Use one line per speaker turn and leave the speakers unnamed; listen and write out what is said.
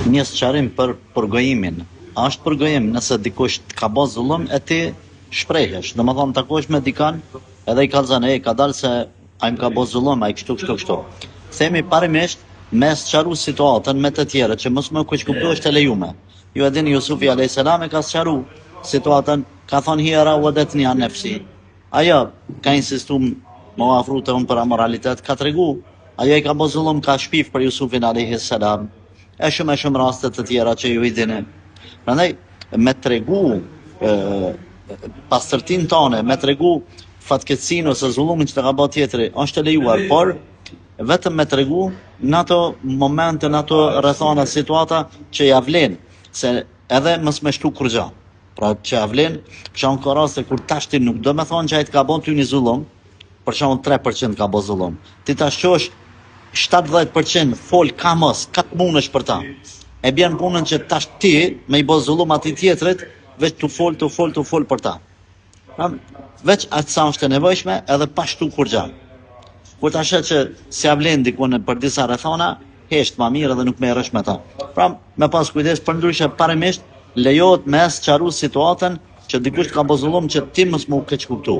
Një sqarim për përgojimin. A është përgojim nëse dikush ka bë zullum e ti shprehesh, domethënë takohesh me dikan edhe i kallzon ka dalë se ai më ka bë zullum, ai kështu. Themi parimisht me sqaru situatën me të tjerët që mos më kuq kuptohesh të lejume. Ju e dini Jusufi alayhis salam e ka sqaru situatën, ka thonë hira wadatni an nafsi. Ajo ka insistuar më afru të unë për amoralitet, ka tregu, ajo i ka bë zullum, ka shpif për Jusufin alayhis salam. E shumë raste të tjera që ju i dini. Prandaj me tregu pastërtinë tonë, me tregu fatkeqësinë ose zullumin që të ka bërë tjetri, është e lejuar, por vetëm me tregu në ato momente, në ato rrethana, situata që ja vlen, se edhe mos më shtu kur gjë. Pra që ja vlen, për shembull ka raste kur tash ti nuk do me thonë që ai të ka bën ty një zullum, për shembull 3% ka bën zullum. Ti tash qosh 70% fol ka mos, ka të munësh për ta. E bjen punën që tash ti me i bë zullum atij tjetrit, veç të fol për ta. Veç atë sa është e nevojshme edhe pa shtu kur gjë. Kur ta shet që s'ja vlen dikun për disa rrethana, hesht më mirë edhe nuk merresh me ta. Pra me pas kujdes, përndryshe parimisht lejohet me sqaru situatën që dikush ka bë zullum që ti mos më keq kuptu.